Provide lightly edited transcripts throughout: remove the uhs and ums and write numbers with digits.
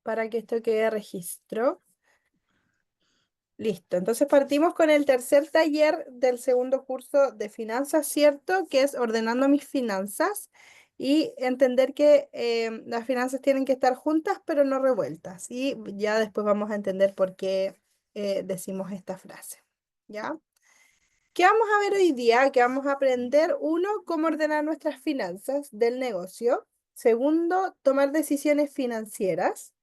para que esto quede registro. Listo, entonces partimos con el tercer taller del segundo curso de finanzas, ¿cierto? Que es ordenando mis finanzas y entender que las finanzas tienen que estar juntas pero no revueltas. Y ya después vamos a entender por qué decimos esta frase, ¿ya? ¿Qué vamos a ver hoy día? Que vamos a aprender, uno, cómo ordenar nuestras finanzas del negocio. Segundo, tomar decisiones financieras.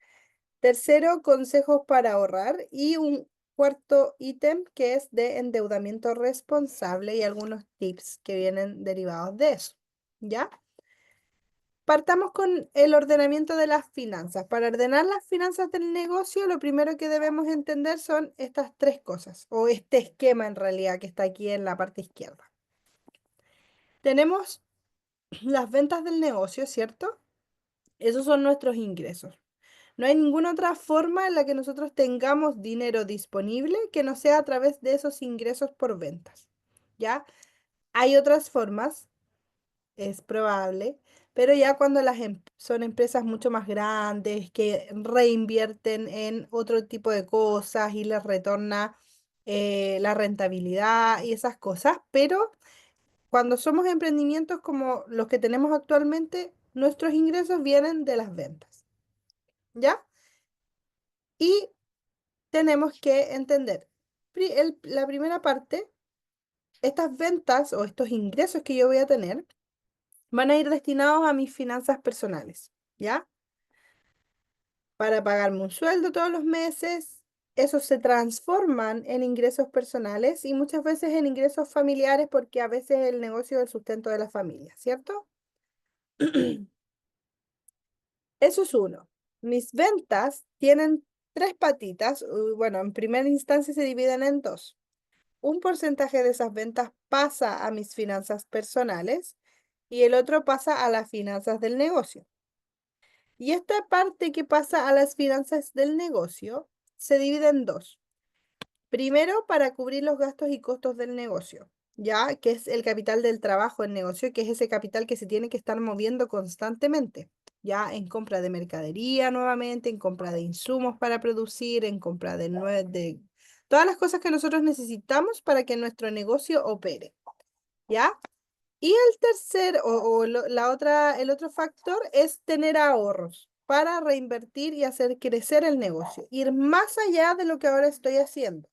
Tercero, consejos para ahorrar. Y un cuarto ítem que es de endeudamiento responsable y algunos tips que vienen derivados de eso. ¿Ya? Partamos con el ordenamiento de las finanzas. Para ordenar las finanzas del negocio, lo primero que debemos entender son estas tres cosas, o este esquema en realidad que está aquí en la parte izquierda. Tenemos las ventas del negocio, ¿cierto? Esos son nuestros ingresos. No hay ninguna otra forma en la que nosotros tengamos dinero disponible que no sea a través de esos ingresos por ventas. ¿Ya? Hay otras formas, es probable, pero ya cuando son empresas mucho más grandes que reinvierten en otro tipo de cosas y les retorna la rentabilidad y esas cosas, pero cuando somos emprendimientos como los que tenemos actualmente, nuestros ingresos vienen de las ventas. ¿Ya? Y tenemos que entender, la primera parte, estas ventas o estos ingresos que yo voy a tener van a ir destinados a mis finanzas personales, ¿ya? Para pagarme un sueldo todos los meses, esos se transforman en ingresos personales y muchas veces en ingresos familiares porque a veces el negocio es el sustento de la familia, ¿cierto? Eso es uno. Mis ventas tienen tres patitas, bueno, en primera instancia se dividen en dos. Un porcentaje de esas ventas pasa a mis finanzas personales y el otro pasa a las finanzas del negocio. Y esta parte que pasa a las finanzas del negocio se divide en dos. Primero, para cubrir los gastos y costos del negocio, ya que es el capital del trabajo en negocio, que es ese capital que se tiene que estar moviendo constantemente, ya en compra de mercadería nuevamente, en compra de insumos para producir, en compra de todas las cosas que nosotros necesitamos para que nuestro negocio opere, ¿ya? Y el tercer el otro factor es tener ahorros para reinvertir y hacer crecer el negocio, ir más allá de lo que ahora estoy haciendo.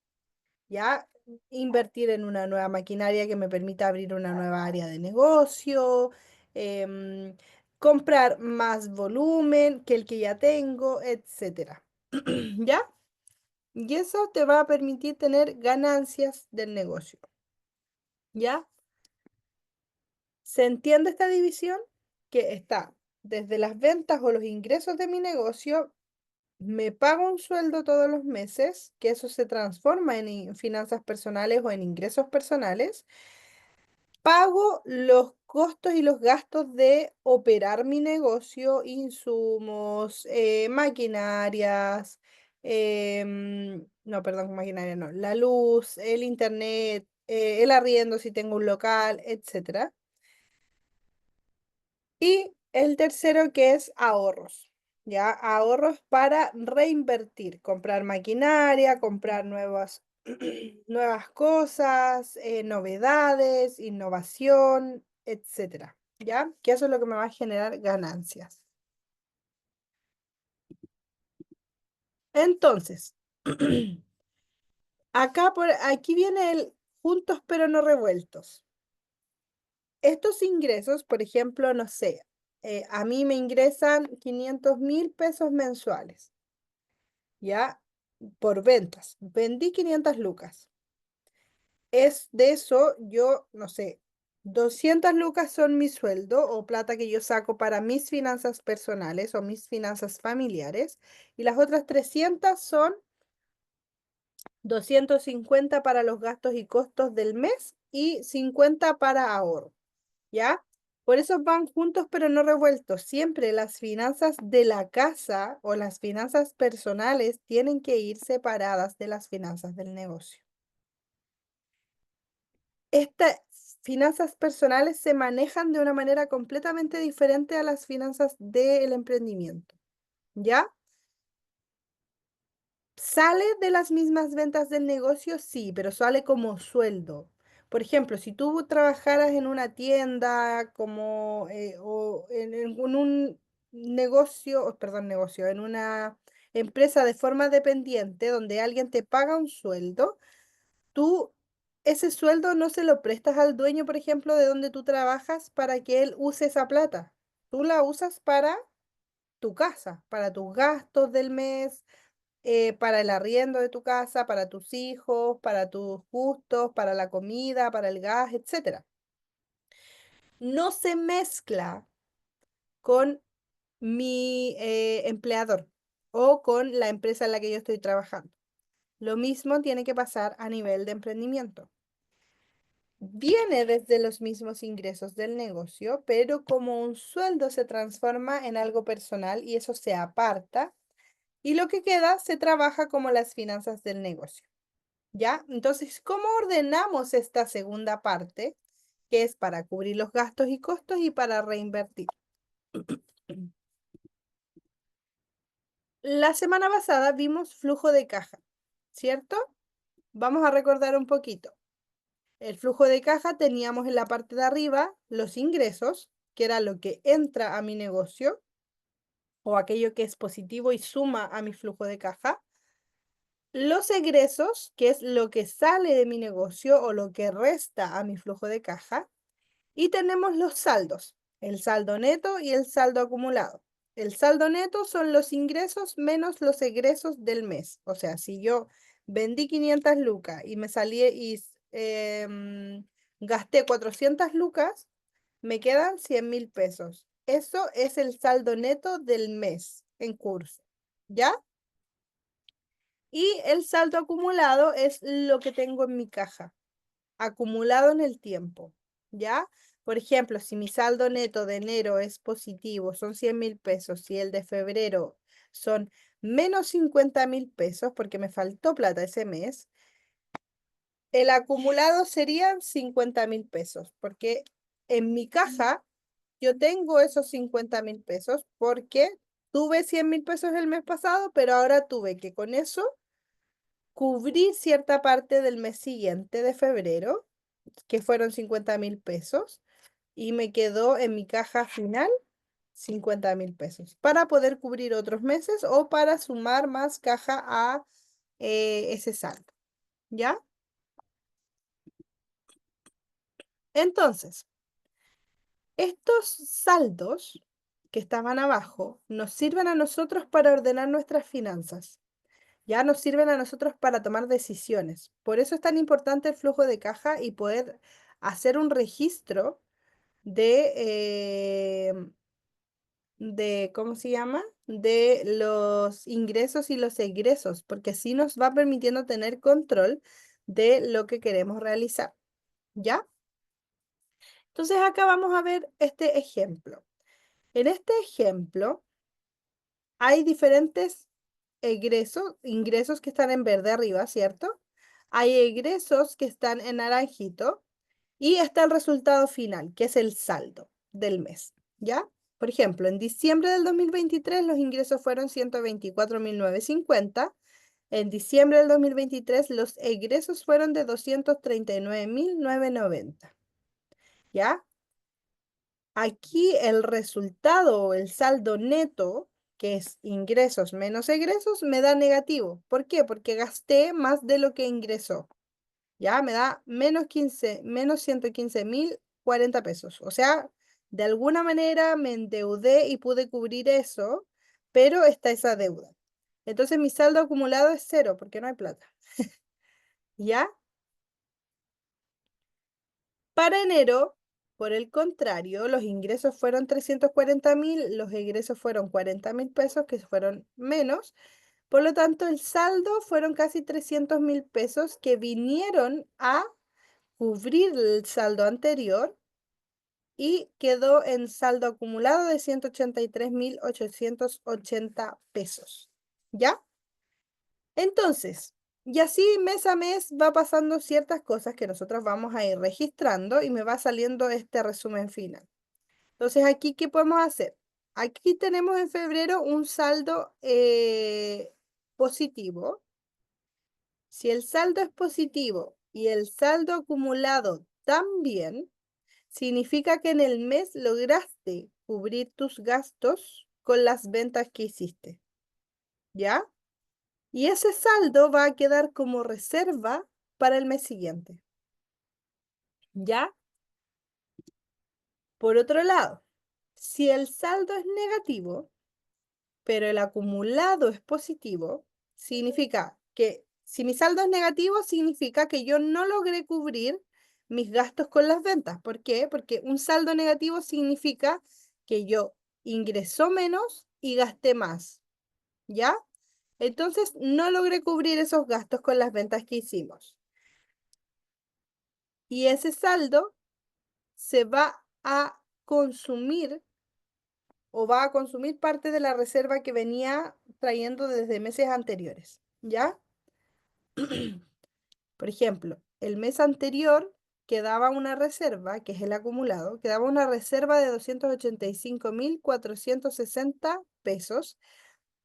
Ya invertir en una nueva maquinaria que me permita abrir una nueva área de negocio, em, comprar más volumen que el que ya tengo, etcétera. ¿Ya? Y eso te va a permitir tener ganancias del negocio. ¿Ya? ¿Se entiende esta división? Que está desde las ventas o los ingresos de mi negocio, me pago un sueldo todos los meses, que eso se transforma en finanzas personales o en ingresos personales. Pago los costos y los gastos de operar mi negocio, insumos, maquinarias, no, perdón, maquinaria no, la luz, el internet, el arriendo si tengo un local, etcétera. Y el tercero que es ahorros, ¿ya? Ahorros para reinvertir, comprar maquinaria, comprar nuevas cosas, novedades, innovación, etcétera, ¿ya? Que eso es lo que me va a generar ganancias. Entonces, aquí viene el juntos pero no revueltos. Estos ingresos, por ejemplo, no sé, a mí me ingresan 500.000 pesos mensuales. ¿Ya? Por ventas. Vendí 500 lucas. Es de eso, yo, no sé, 200 lucas son mi sueldo o plata que yo saco para mis finanzas personales o mis finanzas familiares y las otras 300 son 250 para los gastos y costos del mes y 50 para ahorro. ¿Ya? Por eso van juntos pero no revueltos. Siempre las finanzas de la casa o las finanzas personales tienen que ir separadas de las finanzas del negocio. Esta, finanzas personales se manejan de una manera completamente diferente a las finanzas del emprendimiento, ¿ya? ¿Sale de las mismas ventas del negocio? Sí, pero sale como sueldo. Por ejemplo, si tú trabajaras en una tienda como o en un negocio, perdón, negocio, en una empresa de forma dependiente donde alguien te paga un sueldo, tú ese sueldo no se lo prestas al dueño, por ejemplo, de donde tú trabajas para que él use esa plata. Tú la usas para tu casa, para tus gastos del mes, para el arriendo de tu casa, para tus hijos, para tus gustos, para la comida, para el gas, etcétera. No se mezcla con mi empleador o con la empresa en la que yo estoy trabajando. Lo mismo tiene que pasar a nivel de emprendimiento. Viene desde los mismos ingresos del negocio, pero como un sueldo se transforma en algo personal y eso se aparta y lo que queda se trabaja como las finanzas del negocio. ¿Ya? Entonces, ¿cómo ordenamos esta segunda parte? Que es para cubrir los gastos y costos y para reinvertir. La semana pasada vimos flujo de caja, ¿cierto? Vamos a recordar un poquito. El flujo de caja teníamos en la parte de arriba los ingresos, que era lo que entra a mi negocio o aquello que es positivo y suma a mi flujo de caja. Los egresos, que es lo que sale de mi negocio o lo que resta a mi flujo de caja. Y tenemos los saldos, el saldo neto y el saldo acumulado. El saldo neto son los ingresos menos los egresos del mes. O sea, si yo vendí 500 lucas y me salí y gasté 400 lucas, me quedan 100.000 pesos. Eso es el saldo neto del mes en curso. ¿Ya? Y el saldo acumulado es lo que tengo en mi caja acumulado en el tiempo, ¿ya? Por ejemplo, si mi saldo neto de enero es positivo, son 100.000 pesos, y el de febrero son menos 50.000 pesos, porque me faltó plata ese mes, el acumulado serían 50.000 pesos, porque en mi caja yo tengo esos 50.000 pesos porque tuve 100.000 pesos el mes pasado, pero ahora tuve que con eso cubrir cierta parte del mes siguiente de febrero que fueron 50.000 pesos, y me quedó en mi caja final 50.000 pesos para poder cubrir otros meses o para sumar más caja a ese saldo, ¿ya? Entonces, estos saldos que estaban abajo nos sirven a nosotros para ordenar nuestras finanzas. Ya nos sirven a nosotros para tomar decisiones. Por eso es tan importante el flujo de caja y poder hacer un registro de, ¿cómo se llama? De los ingresos y los egresos, porque así nos va permitiendo tener control de lo que queremos realizar, ¿ya? Entonces acá vamos a ver este ejemplo. En este ejemplo hay diferentes ingresos que están en verde arriba, ¿cierto? Hay egresos que están en naranjito y está el resultado final, que es el saldo del mes, ¿ya? Por ejemplo, en diciembre del 2023 los ingresos fueron 124.950. En diciembre del 2023 los egresos fueron de 239.990, ¿ya? Aquí el resultado o el saldo neto, que es ingresos menos egresos, me da negativo. ¿Por qué? Porque gasté más de lo que ingresó. Ya me da menos 115.040 pesos. O sea, de alguna manera me endeudé y pude cubrir eso, pero está esa deuda. Entonces mi saldo acumulado es cero porque no hay plata. ¿Ya? Para enero, por el contrario, los ingresos fueron 340.000, los egresos fueron 40.000 pesos, que fueron menos. Por lo tanto, el saldo fueron casi 300.000 pesos que vinieron a cubrir el saldo anterior y quedó en saldo acumulado de 183.880 pesos. ¿Ya? Entonces, Y así mes a mes va pasando ciertas cosas que nosotros vamos a ir registrando y me va saliendo este resumen final. Entonces, aquí, ¿qué podemos hacer? Aquí tenemos en febrero un saldo positivo. Si el saldo es positivo y el saldo acumulado también, significa que en el mes lograste cubrir tus gastos con las ventas que hiciste, ¿ya? Y ese saldo va a quedar como reserva para el mes siguiente, ¿ya? Por otro lado, si el saldo es negativo, pero el acumulado es positivo, significa que si mi saldo es negativo, significa que yo no logré cubrir mis gastos con las ventas. ¿Por qué? Porque un saldo negativo significa que yo ingresó menos y gasté más, ¿ya? Entonces, no logré cubrir esos gastos con las ventas que hicimos. Y ese saldo se va a consumir o va a consumir parte de la reserva que venía trayendo desde meses anteriores, ¿ya? Por ejemplo, el mes anterior quedaba una reserva, que es el acumulado, quedaba una reserva de 285.460 pesos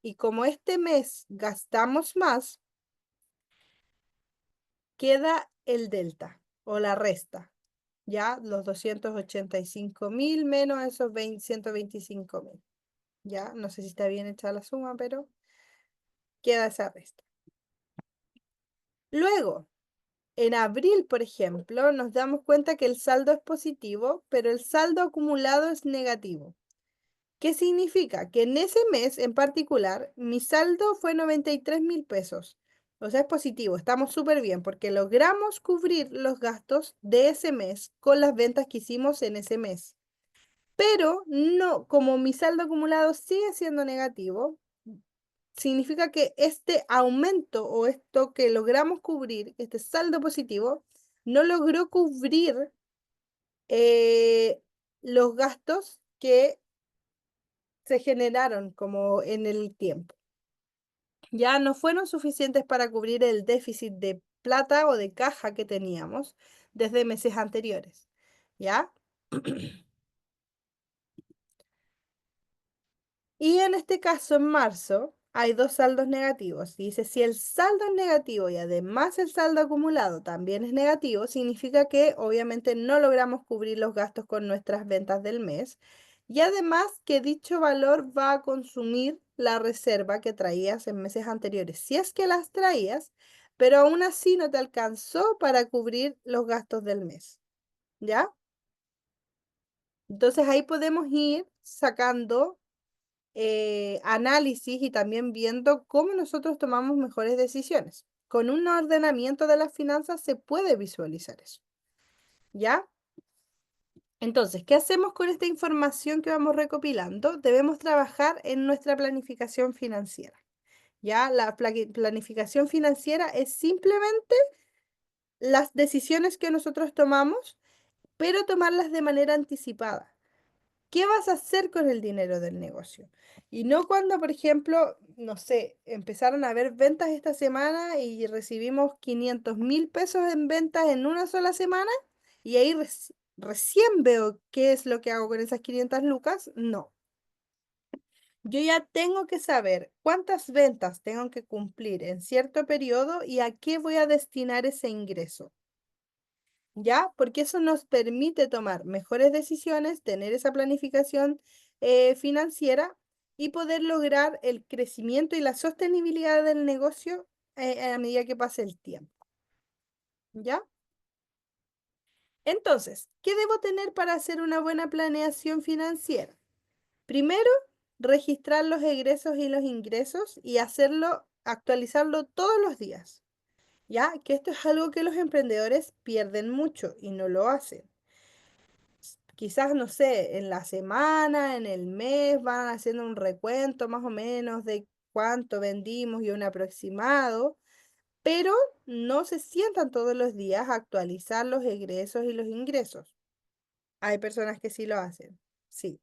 y como este mes gastamos más, queda el delta o la resta, ¿ya? Los 285.000 menos esos 125.000, ¿ya? No sé si está bien hecha la suma, pero queda esa resta. Luego, en abril, por ejemplo, nos damos cuenta que el saldo es positivo, pero el saldo acumulado es negativo. ¿Qué significa? Que en ese mes en particular, mi saldo fue 93.000 pesos. O sea, es positivo, estamos súper bien porque logramos cubrir los gastos de ese mes con las ventas que hicimos en ese mes. Pero no, como mi saldo acumulado sigue siendo negativo, significa que este aumento o esto que logramos cubrir, este saldo positivo, no logró cubrir eh, los gastos que se generaron como en el tiempo. Ya no fueron suficientes para cubrir el déficit de plata o de caja que teníamos desde meses anteriores. ¿Ya? Y en este caso, en marzo, hay dos saldos negativos. Dice, si el saldo es negativo y además el saldo acumulado también es negativo, significa que obviamente no logramos cubrir los gastos con nuestras ventas del mes. Y además que dicho valor va a consumir la reserva que traías en meses anteriores, si es que las traías, pero aún así no te alcanzó para cubrir los gastos del mes. ¿Ya? Entonces ahí podemos ir sacando análisis y también viendo cómo nosotros tomamos mejores decisiones. Con un ordenamiento de las finanzas se puede visualizar eso, ¿ya? Entonces, ¿qué hacemos con esta información que vamos recopilando? Debemos trabajar en nuestra planificación financiera, ¿ya? La planificación financiera es simplemente las decisiones que nosotros tomamos, pero tomarlas de manera anticipada. ¿Qué vas a hacer con el dinero del negocio? Y no cuando, por ejemplo, no sé, empezaron a haber ventas esta semana y recibimos 500.000 pesos en ventas en una sola semana y ahí recién veo qué es lo que hago con esas 500 lucas. No, yo ya tengo que saber cuántas ventas tengo que cumplir en cierto periodo y a qué voy a destinar ese ingreso. ¿Ya? Porque eso nos permite tomar mejores decisiones, tener esa planificación financiera y poder lograr el crecimiento y la sostenibilidad del negocio a medida que pase el tiempo. ¿Ya? Entonces, ¿qué debo tener para hacer una buena planeación financiera? Primero, registrar los egresos y los ingresos y hacerlo, actualizarlo todos los días. ¿Ya? Que esto es algo que los emprendedores pierden mucho y no lo hacen. Quizás, no sé, en la semana, en el mes, van haciendo un recuento más o menos de cuánto vendimos y un aproximado, pero no se sientan todos los días a actualizar los egresos y los ingresos. Hay personas que sí lo hacen, sí.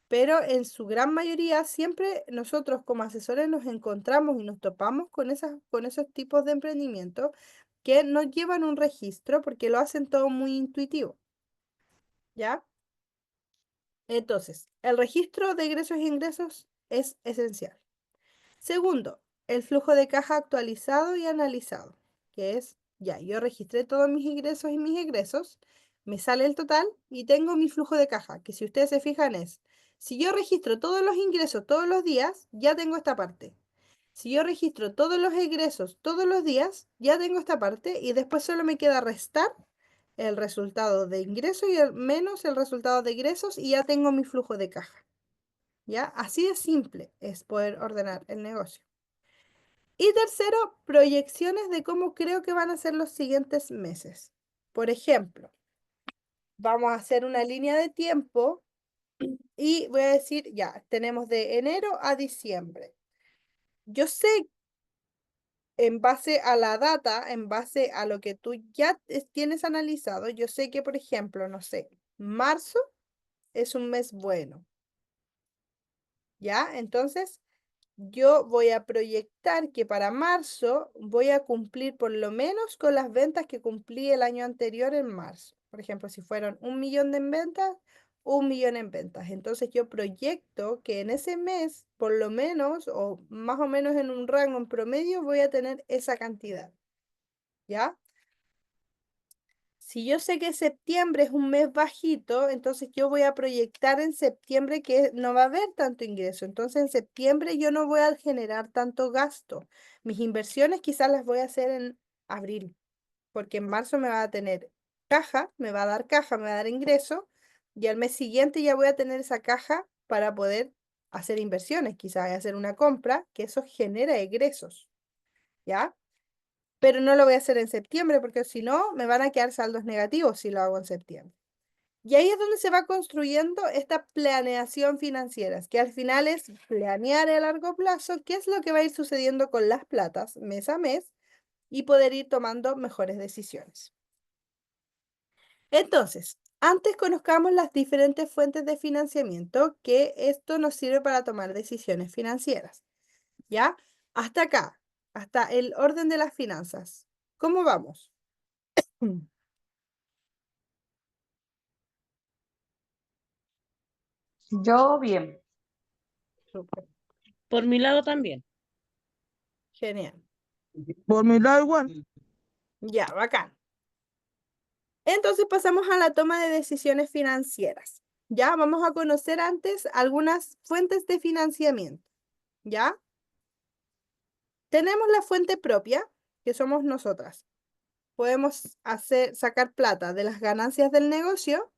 pero en su gran mayoría siempre nosotros como asesores nos encontramos y nos topamos con esos tipos de emprendimientos que no llevan un registro porque lo hacen todo muy intuitivo, ¿ya? Entonces, el registro de egresos e ingresos es esencial. Segundo, el flujo de caja actualizado y analizado, que es, ya, yo registré todos mis ingresos y mis egresos, me sale el total y tengo mi flujo de caja, que si ustedes se fijan es, si yo registro todos los ingresos todos los días, ya tengo esta parte. Si yo registro todos los egresos todos los días, ya tengo esta parte y después solo me queda restar el resultado de ingresos y menos el resultado de egresos y ya tengo mi flujo de caja. ¿Ya? Así de simple es poder ordenar el negocio. Y tercero, proyecciones de cómo creo que van a ser los siguientes meses. Por ejemplo, vamos a hacer una línea de tiempo y voy a decir, ya, tenemos de enero a diciembre. Yo sé, en base a la data, en base a lo que tú ya tienes analizado, yo sé que, por ejemplo, no sé, marzo es un mes bueno, ¿ya? Entonces, yo voy a proyectar que para marzo voy a cumplir por lo menos con las ventas que cumplí el año anterior en marzo. Por ejemplo, si fueron 1 millón en ventas, 1 millón en ventas. Entonces yo proyecto que en ese mes, por lo menos, o más o menos en un rango en promedio, voy a tener esa cantidad. ¿Ya? Si yo sé que septiembre es un mes bajito, entonces yo voy a proyectar en septiembre que no va a haber tanto ingreso. Entonces en septiembre yo no voy a generar tanto gasto. Mis inversiones quizás las voy a hacer en abril, porque en marzo me va a tener caja, me va a dar ingreso, y al mes siguiente ya voy a tener esa caja para poder hacer inversiones, quizás hacer una compra, que eso genera egresos, ¿ya? Pero no lo voy a hacer en septiembre porque si no, me van a quedar saldos negativos si lo hago en septiembre. Y ahí es donde se va construyendo esta planeación financiera, que al final es planear a largo plazo qué es lo que va a ir sucediendo con las platas mes a mes y poder ir tomando mejores decisiones. Entonces, antes conozcamos las diferentes fuentes de financiamiento, que esto nos sirve para tomar decisiones financieras. ¿Ya? Hasta acá, hasta el orden de las finanzas. ¿Cómo vamos? Yo bien. Súper, Por mi lado también. genial. Por mi lado igual. Ya, bacán. Entonces pasamos a la toma de decisiones financieras. Ya, vamos a conocer antes algunas fuentes de financiamiento. ¿Ya? Tenemos la fuente propia, que somos nosotras. Podemos sacar plata de las ganancias del negocio,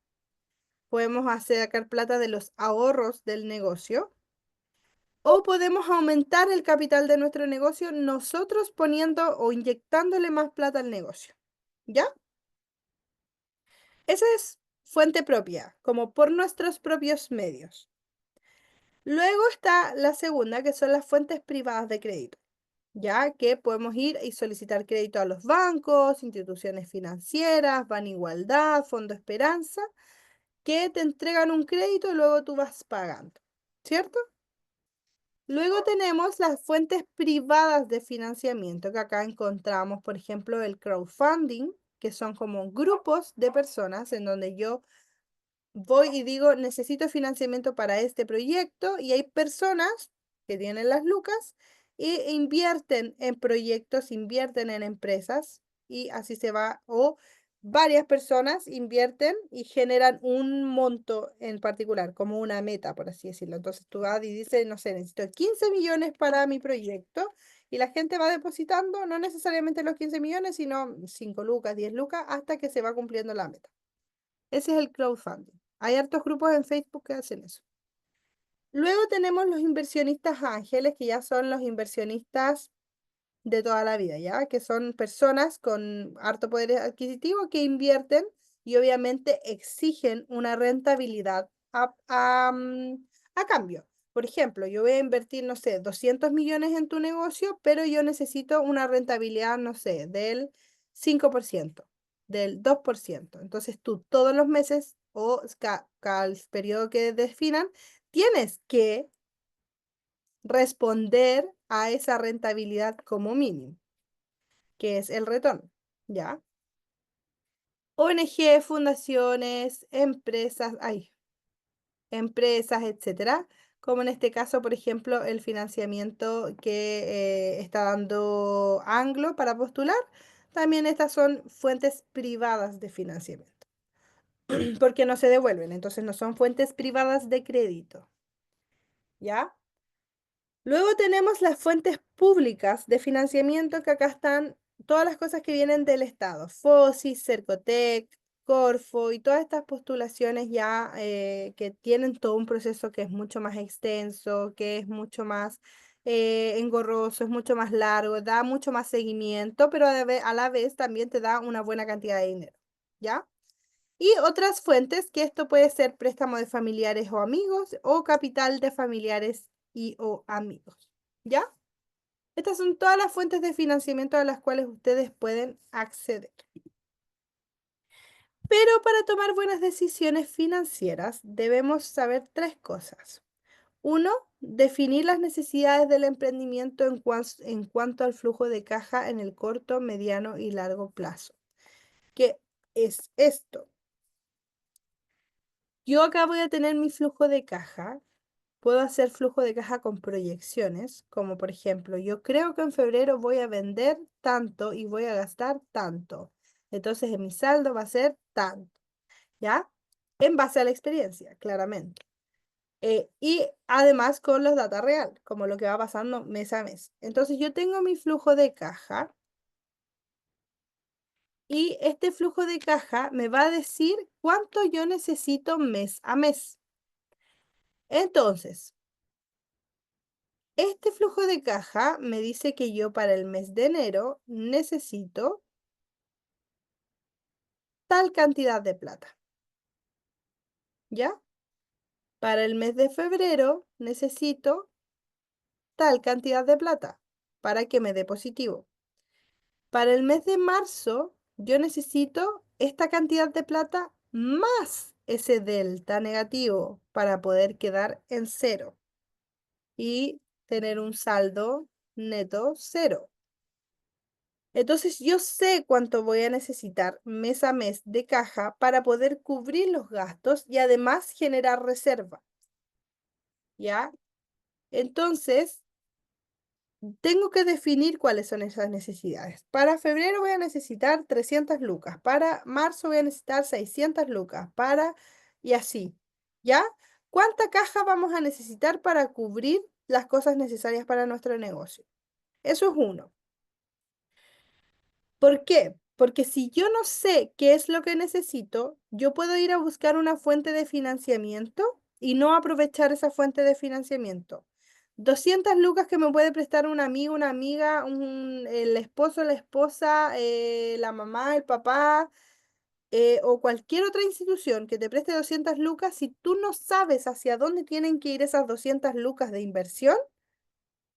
podemos sacar plata de los ahorros del negocio, o podemos aumentar el capital de nuestro negocio nosotros poniendo o inyectándole más plata al negocio. ¿Ya? Esa es fuente propia, como por nuestros propios medios. Luego está la segunda, que son las fuentes privadas de crédito, ya que podemos ir y solicitar crédito a los bancos, instituciones financieras, Ban Igualdad, Fondo Esperanza, que te entregan un crédito y luego tú vas pagando, ¿cierto? Luego tenemos las fuentes privadas de financiamiento, que acá encontramos, por ejemplo, el crowdfunding, que son como grupos de personas en donde yo voy y digo, necesito financiamiento para este proyecto y hay personas que tienen las lucas e invierten en proyectos, invierten en empresas y así se va. O varias personas invierten y generan un monto en particular, como una meta, por así decirlo. Entonces tú vas y dices, no sé, necesito 15 millones para mi proyecto y la gente va depositando, no necesariamente los 15 millones, sino 5 lucas, 10 lucas, hasta que se va cumpliendo la meta. Ese es el crowdfunding. Hay hartos grupos en Facebook que hacen eso. Luego tenemos los inversionistas ángeles, que ya son los inversionistas de toda la vida, ¿ya? Que son personas con harto poder adquisitivo que invierten y obviamente exigen una rentabilidad a cambio. Por ejemplo, yo voy a invertir, no sé, 200 millones en tu negocio, pero yo necesito una rentabilidad, no sé, del 5%, del 2%. Entonces tú todos los meses o cada periodo que definan, tienes que responder a esa rentabilidad como mínimo, que es el retorno, ¿ya? ONG, fundaciones, empresas, etcétera, como en este caso, por ejemplo, el financiamiento que está dando Anglo para postular, también estas son fuentes privadas de financiamiento, porque no se devuelven, entonces no son fuentes privadas de crédito, ¿ya? Luego tenemos las fuentes públicas de financiamiento, que acá están todas las cosas que vienen del Estado, FOSI, Cercotec, Corfo y todas estas postulaciones ya que tienen todo un proceso que es mucho más extenso, que es mucho más engorroso, es mucho más largo, da mucho más seguimiento, pero a la vez también te da una buena cantidad de dinero, ¿ya? Y otras fuentes, que esto puede ser préstamo de familiares o amigos o capital de familiares y o amigos, ¿ya? Estas son todas las fuentes de financiamiento a las cuales ustedes pueden acceder. Pero para tomar buenas decisiones financieras debemos saber tres cosas. Uno, definir las necesidades del emprendimiento en cuanto al flujo de caja en el corto, mediano y largo plazo. ¿Qué es esto? Yo acá voy a tener mi flujo de caja. Puedo hacer flujo de caja con proyecciones, como por ejemplo, yo creo que en febrero voy a vender tanto y voy a gastar tanto. Entonces en mi saldo va a ser tanto, ¿ya? En base a la experiencia, claramente. Y además con los data real, como lo que va pasando mes a mes. Entonces yo tengo mi flujo de caja y este flujo de caja me va a decir cuánto yo necesito mes a mes. Entonces, este flujo de caja me dice que yo para el mes de enero necesito tal cantidad de plata, ¿ya? Para el mes de febrero necesito tal cantidad de plata para que me dé positivo. Para el mes de marzo yo necesito esta cantidad de plata más ese delta negativo para poder quedar en cero y tener un saldo neto cero. Entonces yo sé cuánto voy a necesitar mes a mes de caja para poder cubrir los gastos y además generar reserva, ¿ya? Entonces, tengo que definir cuáles son esas necesidades. Para febrero voy a necesitar 300 lucas, para marzo voy a necesitar 600 lucas, y así, ¿ya? ¿Cuánta caja vamos a necesitar para cubrir las cosas necesarias para nuestro negocio? Eso es uno. ¿Por qué? Porque si yo no sé qué es lo que necesito, yo puedo ir a buscar una fuente de financiamiento y no aprovechar esa fuente de financiamiento. 200 lucas que me puede prestar un amigo, una amiga, el esposo, la esposa, la mamá, el papá, o cualquier otra institución que te preste 200 lucas, si tú no sabes hacia dónde tienen que ir esas 200 lucas de inversión,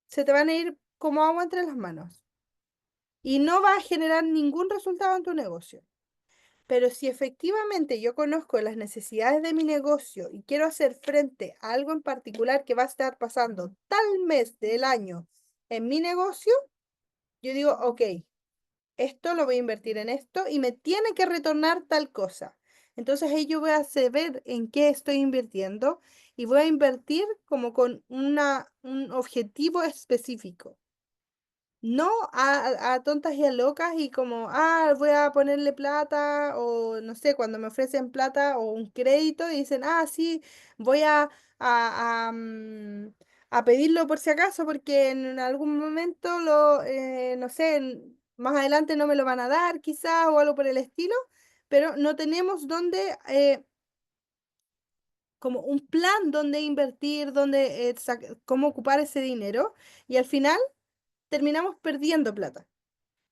se te van a ir como agua entre las manos y no va a generar ningún resultado en tu negocio. Pero si efectivamente yo conozco las necesidades de mi negocio y quiero hacer frente a algo en particular que va a estar pasando tal mes del año en mi negocio, yo digo, ok, esto lo voy a invertir en esto y me tiene que retornar tal cosa. Entonces ahí yo voy a saber en qué estoy invirtiendo y voy a invertir como con un objetivo específico. No a tontas y a locas y como, voy a ponerle plata o no sé, cuando me ofrecen plata o un crédito y dicen, sí, voy a pedirlo por si acaso porque en algún momento no sé, más adelante no me lo van a dar quizás o algo por el estilo, pero no tenemos dónde, como un plan donde invertir, donde, cómo ocupar ese dinero y al final terminamos perdiendo plata.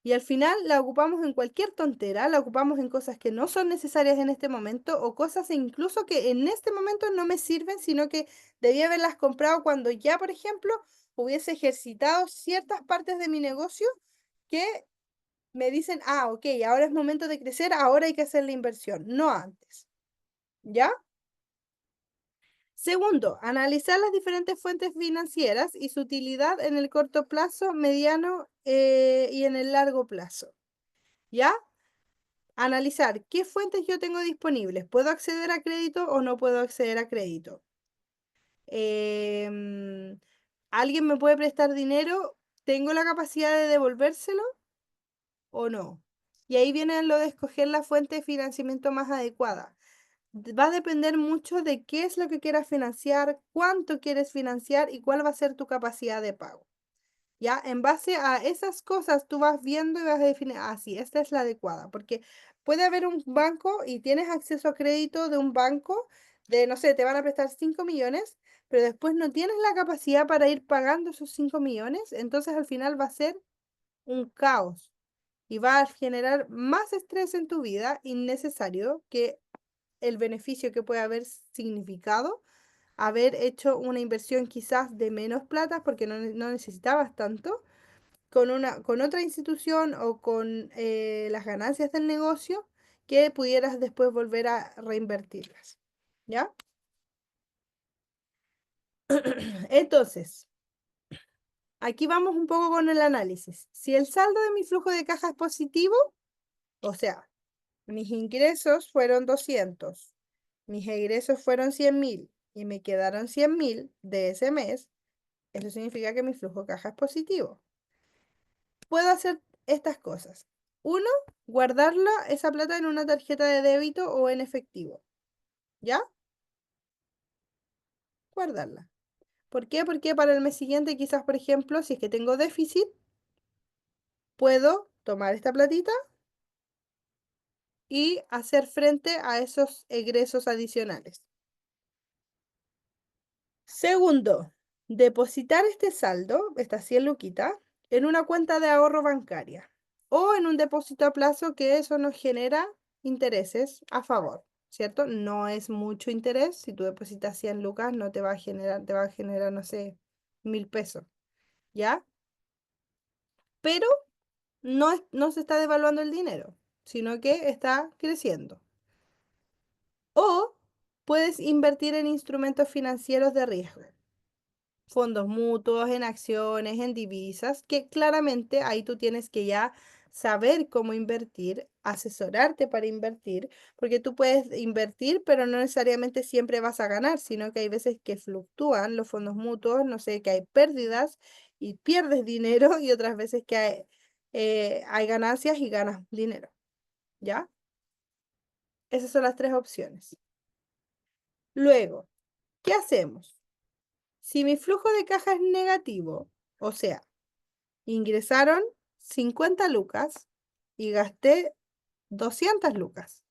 Y al final la ocupamos en cualquier tontera, la ocupamos en cosas que no son necesarias en este momento o cosas incluso que en este momento no me sirven, sino que debía haberlas comprado cuando ya, por ejemplo, hubiese ejercitado ciertas partes de mi negocio que me dicen, ok, ahora es momento de crecer, ahora hay que hacer la inversión, no antes. ¿Ya? Segundo, analizar las diferentes fuentes financieras y su utilidad en el corto plazo, mediano y en el largo plazo. ¿Ya? Analizar qué fuentes yo tengo disponibles. ¿Puedo acceder a crédito o no puedo acceder a crédito? Em, ¿Alguien me puede prestar dinero? ¿Tengo la capacidad de devolvérselo o no? Y ahí viene lo de escoger la fuente de financiamiento más adecuada. Va a depender mucho de qué es lo que quieras financiar, cuánto quieres financiar y cuál va a ser tu capacidad de pago. ¿Ya? En base a esas cosas tú vas viendo y vas a definir, ah, sí, esta es la adecuada, porque puede haber un banco y tienes acceso a crédito de un banco de, no sé, te van a prestar 5 millones, pero después no tienes la capacidad para ir pagando esos 5 millones, entonces al final va a ser un caos y va a generar más estrés en tu vida innecesario que el beneficio que puede haber significado haber hecho una inversión quizás de menos plata porque no necesitabas tanto con otra institución o con las ganancias del negocio que pudieras después volver a reinvertirlas. ¿Ya? Entonces, aquí vamos un poco con el análisis. Si el saldo de mi flujo de caja es positivo, o sea, mis ingresos fueron 200, mis egresos fueron 100.000 y me quedaron 100.000 de ese mes, eso significa que mi flujo de caja es positivo. Puedo hacer estas cosas. Uno, guardarla, esa plata en una tarjeta de débito o en efectivo. ¿Ya? Guardarla. ¿Por qué? Porque para el mes siguiente, quizás, por ejemplo, si es que tengo déficit, puedo tomar esta platita y hacer frente a esos egresos adicionales. Segundo, depositar este saldo, estas 100 luquitas, en una cuenta de ahorro bancaria o en un depósito a plazo que eso nos genera intereses a favor, ¿cierto? No es mucho interés. Si tú depositas 100 lucas, no te va a generar, no sé, 1.000 pesos, ¿ya? Pero no se está devaluando el dinero, sino que está creciendo. O puedes invertir en instrumentos financieros de riesgo, fondos mutuos, en acciones, en divisas, que claramente ahí tú tienes que ya saber cómo invertir, asesorarte para invertir, porque tú puedes invertir, pero no necesariamente siempre vas a ganar, sino que hay veces que fluctúan los fondos mutuos, no sé, que hay pérdidas y pierdes dinero y otras veces que hay ganancias y ganas dinero, ¿ya? Esas son las tres opciones. Luego, ¿qué hacemos? Si mi flujo de caja es negativo, o sea, ingresaron 50 lucas y gasté 200 lucas.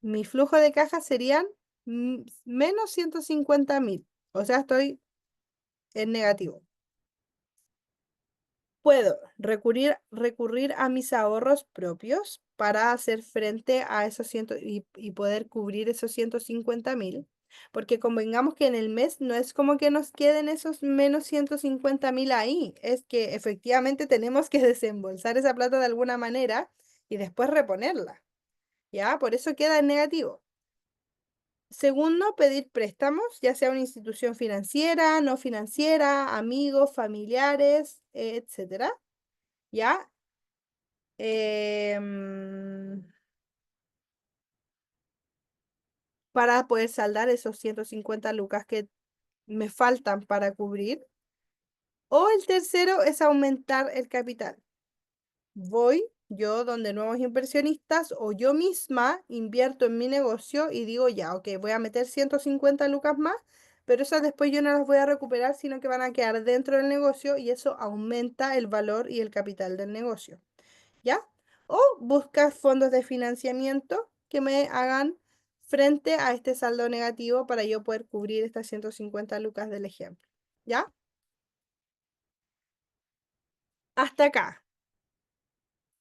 Mi flujo de caja serían menos 150.000. O sea, estoy en negativo. Puedo recurrir a mis ahorros propios para hacer frente a esos y poder cubrir esos 150.000. Porque convengamos que en el mes no es como que nos queden esos menos 150.000 ahí. Es que efectivamente tenemos que desembolsar esa plata de alguna manera y después reponerla. ¿Ya? Por eso queda en negativo. Segundo, pedir préstamos, ya sea una institución financiera, no financiera, amigos, familiares, etcétera. ¿Ya? Em, para poder saldar esos 150 lucas que me faltan para cubrir. O el tercero es aumentar el capital. Voy yo donde nuevos inversionistas o yo misma invierto en mi negocio y digo, ya, ok, voy a meter 150 lucas más, pero esas después yo no las voy a recuperar, sino que van a quedar dentro del negocio y eso aumenta el valor y el capital del negocio. ¿Ya? O buscar fondos de financiamiento que me hagan frente a este saldo negativo para yo poder cubrir estas 150 lucas del ejemplo. ¿Ya? Hasta acá.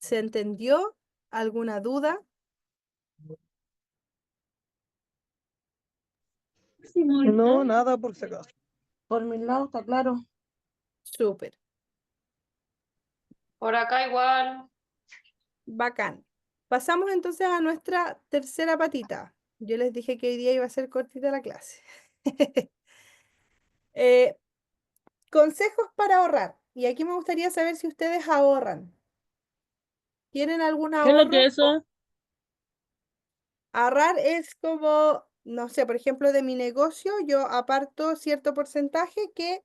¿Se entendió? ¿Alguna duda? No, nada por si acaso. Por mi lado está claro. Súper. Por acá igual. Bacán. Pasamos entonces a nuestra tercera patita. Yo les dije que hoy día iba a ser cortita la clase. Eh, consejos para ahorrar. Y aquí me gustaría saber si ustedes ahorran. ¿Tienen algún ¿Qué es lo que ahorro? es eso? Ahorrar es como, no sé, por ejemplo, de mi negocio, yo aparto cierto porcentaje que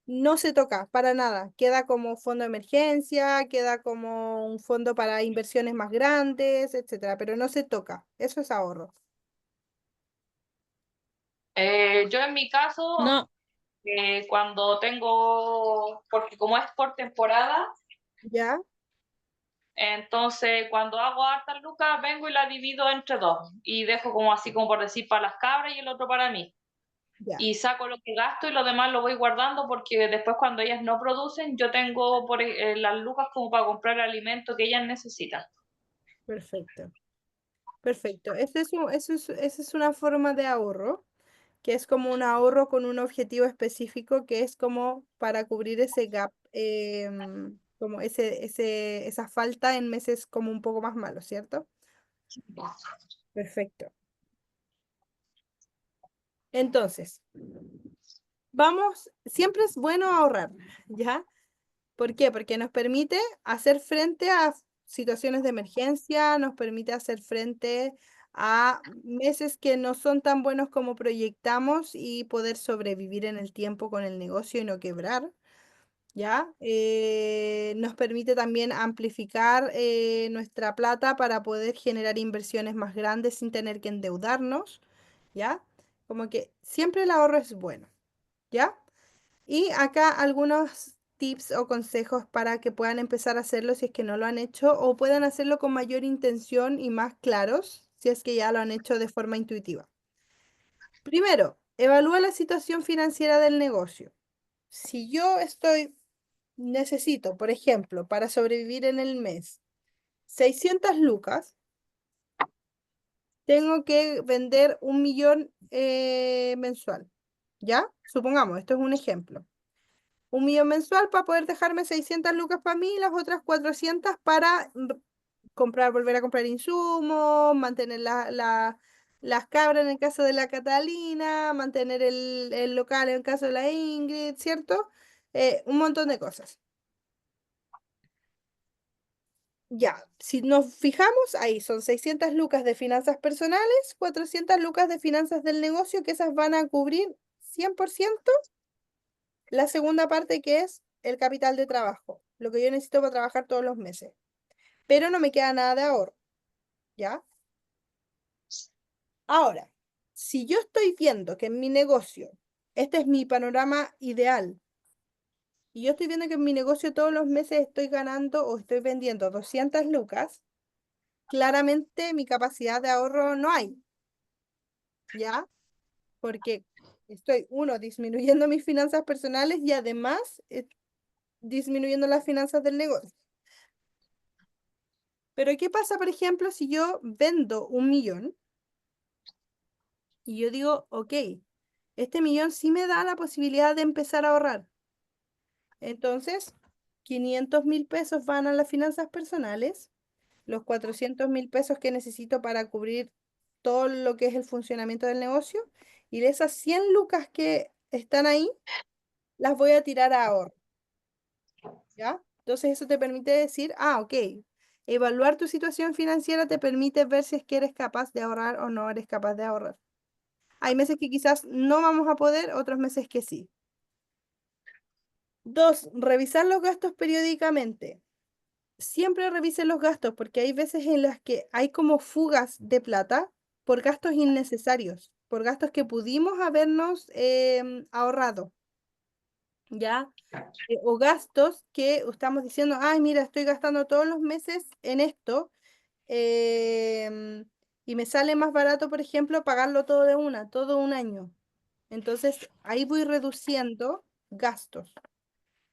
no se toca para nada. Queda como fondo de emergencia, queda como un fondo para inversiones más grandes, etcétera, pero no se toca. Eso es ahorro. Yo en mi caso, No, cuando tengo, porque como es por temporada, ¿Ya? entonces cuando hago hartas lucas, vengo y la divido entre dos y dejo como así como por decir para las cabras y el otro para mí. Ya. Y saco lo que gasto y lo demás lo voy guardando porque después cuando ellas no producen, yo tengo las lucas como para comprar el alimento que ellas necesitan. Perfecto. Perfecto. Esa es una forma de ahorro, que es como un ahorro con un objetivo específico, que es como para cubrir ese gap, como esa falta en meses como un poco más malos, ¿cierto? Perfecto. Entonces, siempre es bueno ahorrar, ¿ya? ¿Por qué? Porque nos permite hacer frente a situaciones de emergencia, nos permite hacer frente a meses que no son tan buenos como proyectamos y poder sobrevivir en el tiempo con el negocio y no quebrar, ¿ya? Nos permite también amplificar nuestra plata para poder generar inversiones más grandes sin tener que endeudarnos, ¿ya? Como que siempre el ahorro es bueno, ¿ya? Y acá algunos tips o consejos para que puedan empezar a hacerlo si es que no lo han hecho o puedan hacerlo con mayor intención y más claros si es que ya lo han hecho de forma intuitiva. Primero, evalúa la situación financiera del negocio. Si yo necesito, por ejemplo, para sobrevivir en el mes, 600 lucas, tengo que vender 1 millón mensual. ¿Ya? Supongamos, esto es un ejemplo. 1 millón mensual para poder dejarme 600 lucas para mí y las otras 400 para volver a comprar insumos, mantener las cabras en el caso de la Catalina, mantener el local en el caso de la Ingrid, ¿cierto? Un montón de cosas. Ya, si nos fijamos, ahí son 600 lucas de finanzas personales, 400 lucas de finanzas del negocio, que esas van a cubrir 100% la segunda parte, que es el capital de trabajo, lo que yo necesito para trabajar todos los meses. Pero no me queda nada de ahorro, ¿ya? Ahora, si yo estoy viendo que en mi negocio, este es mi panorama ideal, y yo estoy viendo que en mi negocio todos los meses estoy ganando o estoy vendiendo 200 lucas, claramente mi capacidad de ahorro no hay, ¿ya? Porque estoy, uno, disminuyendo mis finanzas personales y además disminuyendo las finanzas del negocio. Pero ¿qué pasa, por ejemplo, si yo vendo 1 millón y yo digo, ok, este millón sí me da la posibilidad de empezar a ahorrar? Entonces, 500.000 pesos van a las finanzas personales, los 400.000 pesos que necesito para cubrir todo lo que es el funcionamiento del negocio, y de esas 100 lucas que están ahí, las voy a tirar a ahorro, ¿ya? Entonces eso te permite decir, ah, ok, evaluar tu situación financiera te permite ver si es que eres capaz de ahorrar o no eres capaz de ahorrar. Hay meses que quizás no vamos a poder, otros meses que sí. Dos, revisar los gastos periódicamente. Siempre revisen los gastos porque hay veces en las que hay como fugas de plata por gastos innecesarios, por gastos que pudimos habernos ahorrado, ¿ya? O gastos que estamos diciendo, ay, mira, estoy gastando todos los meses en esto, y me sale más barato, por ejemplo, pagarlo todo de una, todo un año. Entonces, ahí voy reduciendo gastos,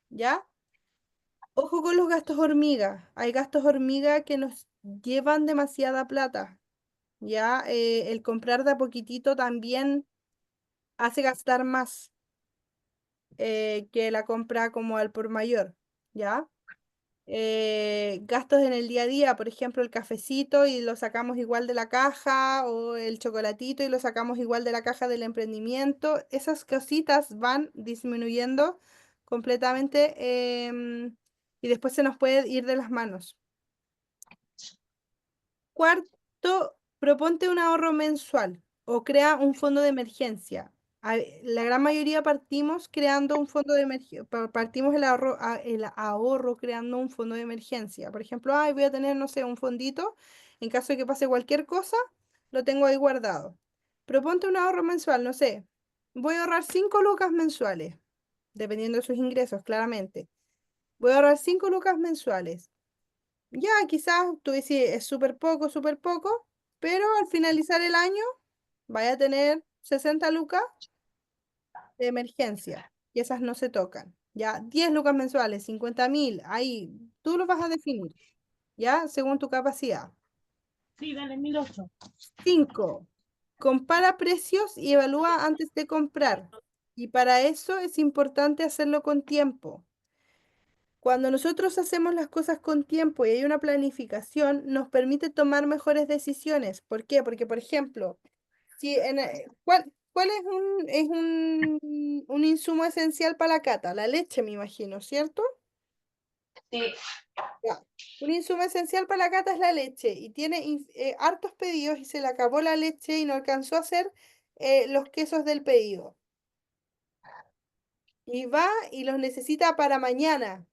¿ya? Ojo con los gastos hormiga. Hay gastos hormiga que nos llevan demasiada plata, ¿ya? El comprar de a poquitito también hace gastar más que la compra como al por mayor, ¿ya? gastos en el día a día, por ejemplo, el cafecito y lo sacamos igual de la caja, o el chocolatito y lo sacamos igual de la caja del emprendimiento. Esas cositas van disminuyendo completamente, y después se nos puede ir de las manos. Cuarto, proponte un ahorro mensual o crea un fondo de emergencia. La gran mayoría partimos creando un fondo de emergencia, partimos el ahorro creando un fondo de emergencia. Por ejemplo, ay, voy a tener, no sé, un fondito, en caso de que pase cualquier cosa, lo tengo ahí guardado. Proponte un ahorro mensual, no sé, voy a ahorrar 5 lucas mensuales, dependiendo de sus ingresos, claramente. Voy a ahorrar 5 lucas mensuales. Ya, quizás tú dices, es súper poco, pero al finalizar el año vaya a tener 60 lucas de emergencia y esas no se tocan. Ya, 10 lucas mensuales, 50.000, ahí tú lo vas a definir, ya, según tu capacidad. Sí, dale 1.008. 5. Compara precios y evalúa antes de comprar. Y para eso es importante hacerlo con tiempo. Cuando nosotros hacemos las cosas con tiempo y hay una planificación, nos permite tomar mejores decisiones. ¿Por qué? Porque, por ejemplo, si ¿cuál es un insumo esencial para la cata? La leche, me imagino, ¿cierto? Sí, Ya. Un insumo esencial para la cata es la leche y tiene hartos pedidos y se le acabó la leche y no alcanzó a hacer los quesos del pedido. Y va y los necesita para mañana.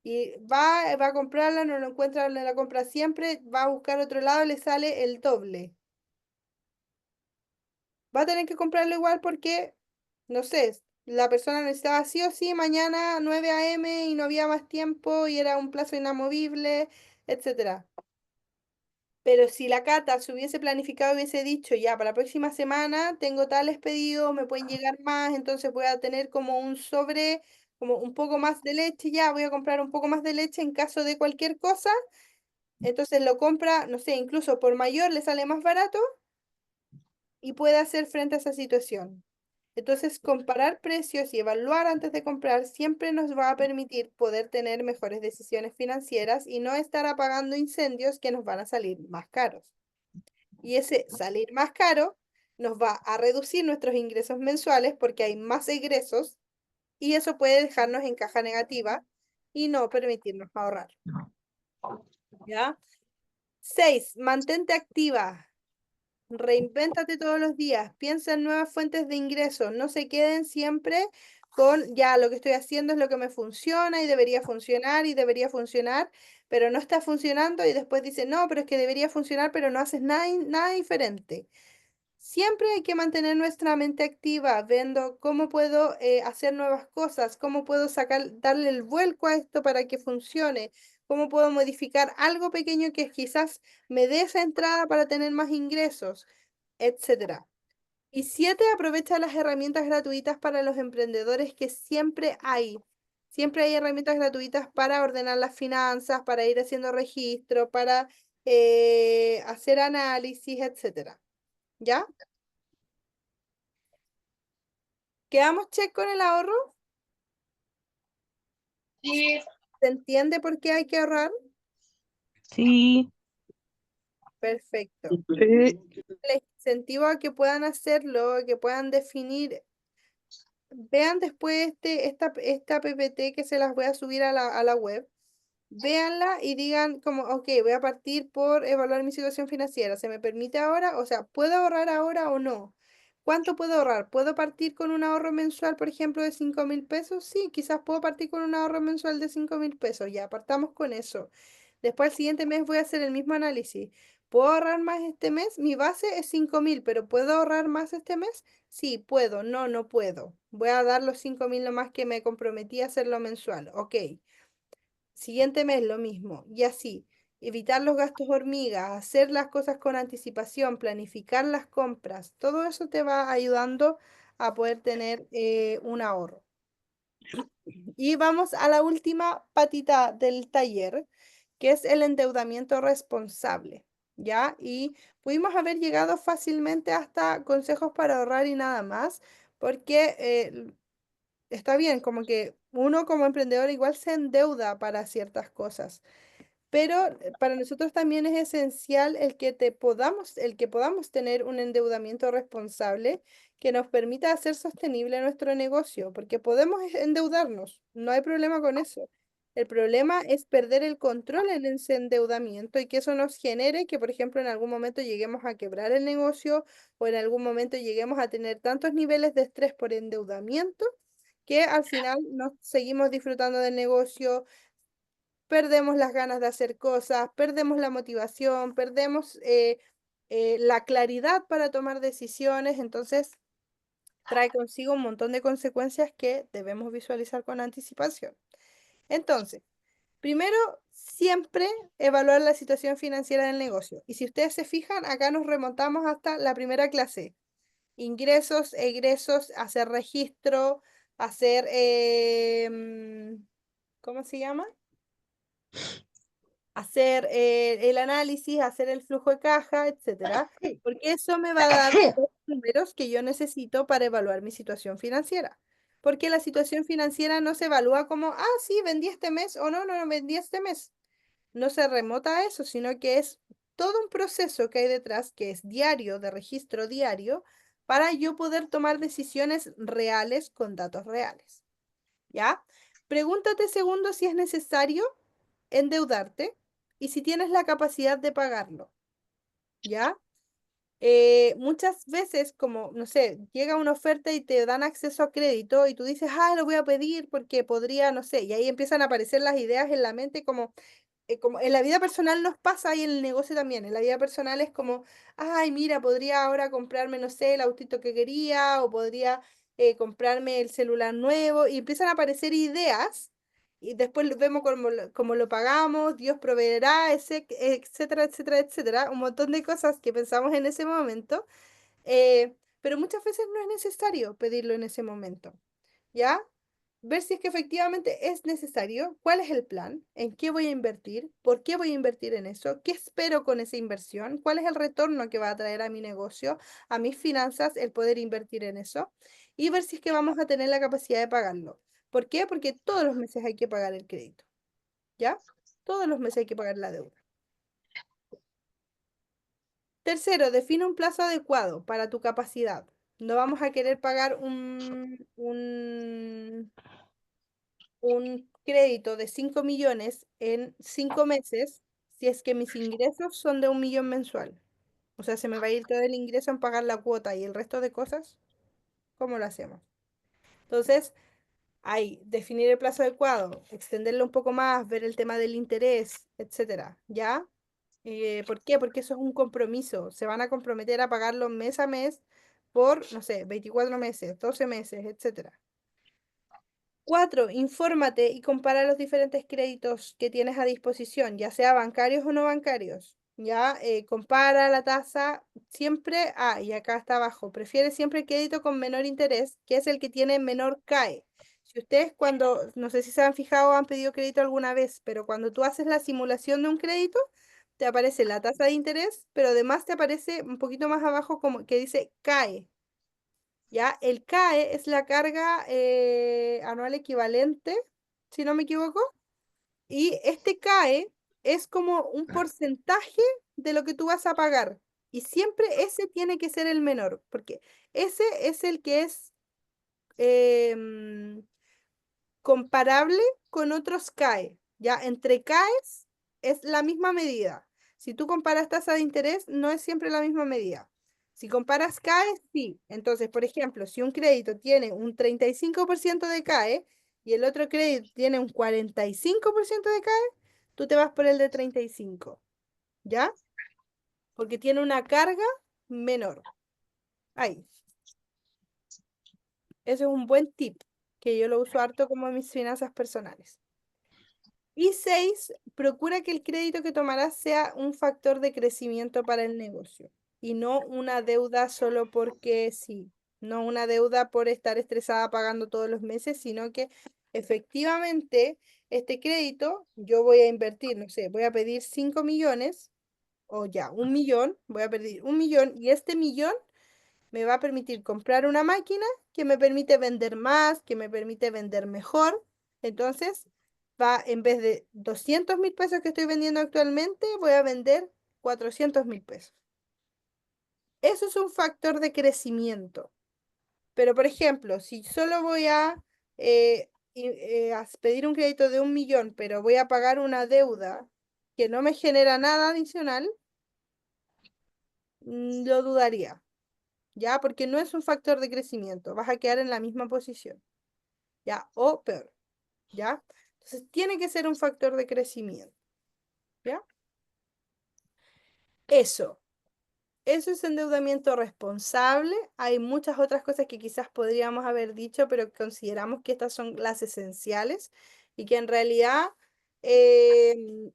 Y va a comprarla, no lo encuentra donde la compra siempre, va a buscar otro lado y le sale el doble. Va a tener que comprarlo igual porque, no sé, la persona necesitaba sí o sí mañana 9 a.m. y no había más tiempo y era un plazo inamovible, etcétera. Pero si la Cata se hubiese planificado, hubiese dicho, ya, para la próxima semana tengo tales pedidos, me pueden llegar más, entonces voy a tener como un sobre, como un poco más de leche, ya, voy a comprar un poco más de leche en caso de cualquier cosa. Entonces lo compra, no sé, incluso por mayor le sale más barato y puede hacer frente a esa situación. Entonces, comparar precios y evaluar antes de comprar siempre nos va a permitir poder tener mejores decisiones financieras y no estar apagando incendios que nos van a salir más caros. Y ese salir más caro nos va a reducir nuestros ingresos mensuales porque hay más egresos y eso puede dejarnos en caja negativa y no permitirnos ahorrar. ¿Ya? 6. Mantente activa. Reinvéntate todos los días, piensa en nuevas fuentes de ingresos, no se queden siempre con ya lo que estoy haciendo es lo que me funciona y debería funcionar, pero no está funcionando y después dicen, no, pero es que debería funcionar, pero no haces nada, nada diferente. Siempre hay que mantener nuestra mente activa, viendo cómo puedo hacer nuevas cosas, cómo puedo darle el vuelco a esto para que funcione, cómo puedo modificar algo pequeño que quizás me dé esa entrada para tener más ingresos, etcétera. Y 7, aprovecha las herramientas gratuitas para los emprendedores que siempre hay. Siempre hay herramientas gratuitas para ordenar las finanzas, para ir haciendo registro, para hacer análisis, etcétera. ¿Ya? ¿Quedamos check con el ahorro? sí, ¿Se entiende por qué hay que ahorrar? Sí, Perfecto. Sí, Les incentivo a que puedan hacerlo, que puedan definir. Vean después esta PPT que se las voy a subir a la web. Véanla y digan como, ok, voy a partir por evaluar mi situación financiera. ¿Se me permite ahora? O sea, ¿puedo ahorrar ahora o no? ¿Cuánto puedo ahorrar? ¿Puedo partir con un ahorro mensual, por ejemplo, de 5.000 pesos? Sí, quizás puedo partir con un ahorro mensual de 5.000 pesos. Ya, partamos con eso. Después, el siguiente mes voy a hacer el mismo análisis. ¿Puedo ahorrar más este mes? Mi base es 5.000, pero ¿puedo ahorrar más este mes? Sí, puedo. No, no puedo. Voy a dar los 5.000 nomás que me comprometí a hacerlo mensual. Ok. Siguiente mes lo mismo. Y así. Evitar los gastos hormigas, hacer las cosas con anticipación, planificar las compras. Todo eso te va ayudando a poder tener un ahorro. Y vamos a la última patita del taller, que es el endeudamiento responsable, ¿ya? Y pudimos haber llegado fácilmente hasta consejos para ahorrar y nada más, porque está bien, como que uno como emprendedor igual se endeuda para ciertas cosas. Pero para nosotros también es esencial el que podamos tener un endeudamiento responsable que nos permita hacer sostenible nuestro negocio, porque podemos endeudarnos, no hay problema con eso. El problema es perder el control en ese endeudamiento y que eso nos genere que, por ejemplo, en algún momento lleguemos a quebrar el negocio o en algún momento lleguemos a tener tantos niveles de estrés por endeudamiento que al final no seguimos disfrutando del negocio, perdemos las ganas de hacer cosas, perdemos la motivación, perdemos la claridad para tomar decisiones, entonces trae consigo un montón de consecuencias que debemos visualizar con anticipación. Entonces, primero, siempre evaluar la situación financiera del negocio. Y si ustedes se fijan, acá nos remontamos hasta la primera clase. Ingresos, egresos, hacer registro, hacer, ¿cómo se llama? Hacer el análisis, hacer el flujo de caja, etcétera, porque eso me va a dar los números que yo necesito para evaluar mi situación financiera. Porque la situación financiera no se evalúa como, ah, sí, vendí este mes o no, no, no vendí este mes. No se remota a eso, sino que es todo un proceso que hay detrás, que es diario, de registro diario, para yo poder tomar decisiones reales con datos reales. ¿Ya? Pregúntate segundo si es necesario endeudarte y si tienes la capacidad de pagarlo, ¿ya? Muchas veces, como, no sé, llega una oferta y te dan acceso a crédito y tú dices, ah, lo voy a pedir porque podría, no sé, y ahí empiezan a aparecer las ideas en la mente como en la vida personal nos pasa y en el negocio también. En la vida personal es como, ay, mira, podría ahora comprarme, no sé, el autito que quería o podría comprarme el celular nuevo y empiezan a aparecer ideas y después vemos cómo lo pagamos, Dios proveerá, etcétera, etcétera, etcétera. Un montón de cosas que pensamos en ese momento, pero muchas veces no es necesario pedirlo en ese momento. ¿Ya? Ver si es que efectivamente es necesario, cuál es el plan, en qué voy a invertir, por qué voy a invertir en eso, qué espero con esa inversión, cuál es el retorno que va a traer a mi negocio, a mis finanzas, el poder invertir en eso, y ver si es que vamos a tener la capacidad de pagarlo. ¿Por qué? Porque todos los meses hay que pagar el crédito, ¿ya? Todos los meses hay que pagar la deuda. Tercero, define un plazo adecuado para tu capacidad. No vamos a querer pagar un crédito de 5 millones en 5 meses si es que mis ingresos son de 1 millón mensual. O sea, se me va a ir todo el ingreso en pagar la cuota y el resto de cosas, ¿cómo lo hacemos? Entonces, hay definir el plazo adecuado, extenderlo un poco más, ver el tema del interés, etcétera, ¿ya? ¿Por qué? Porque eso es un compromiso. Se van a comprometer a pagarlo mes a mes por, no sé, 24 meses, 12 meses, etcétera. 4, infórmate y compara los diferentes créditos que tienes a disposición, ya sea bancarios o no bancarios. Ya, compara la tasa siempre, y acá está abajo, prefiere siempre el crédito con menor interés, que es el que tiene menor CAE. Si ustedes cuando, no sé si se han fijado o han pedido crédito alguna vez, pero cuando tú haces la simulación de un crédito, te aparece la tasa de interés, pero además te aparece un poquito más abajo como que dice CAE. ¿Ya? El CAE es la carga anual equivalente, si no me equivoco, y este CAE es como un porcentaje de lo que tú vas a pagar, y siempre ese tiene que ser el menor, porque ese es el que es em, comparable con otros CAE, ¿ya? Entre CAEs es la misma medida. Si tú comparas tasa de interés, no es siempre la misma medida. Si comparas CAEs, sí. Entonces, por ejemplo, si un crédito tiene un 35% de CAE y el otro crédito tiene un 45% de CAE, tú te vas por el de 35, ¿ya? Porque tiene una carga menor. Ahí. Ese es un buen tip que yo lo uso harto como en mis finanzas personales. Y 6, procura que el crédito que tomarás sea un factor de crecimiento para el negocio y no una deuda solo porque sí, no una deuda por estar estresada pagando todos los meses, sino que efectivamente este crédito yo voy a invertir, no sé, voy a pedir 5 millones o ya, 1 millón, voy a pedir 1 millón y este millón me va a permitir comprar una máquina que me permite vender más, que me permite vender mejor. Entonces, en vez de 200.000 pesos que estoy vendiendo actualmente, voy a vender 400.000 pesos. Eso es un factor de crecimiento. Pero, por ejemplo, si solo voy a pedir un crédito de 1.000.000, pero voy a pagar una deuda que no me genera nada adicional, lo dudaría, ¿ya? Porque no es un factor de crecimiento, vas a quedar en la misma posición, ¿ya? O peor, ¿ya? Entonces, tiene que ser un factor de crecimiento, ¿ya? Eso. Eso es endeudamiento responsable. Hay muchas otras cosas que quizás podríamos haber dicho, pero consideramos que estas son las esenciales y que en realidad em,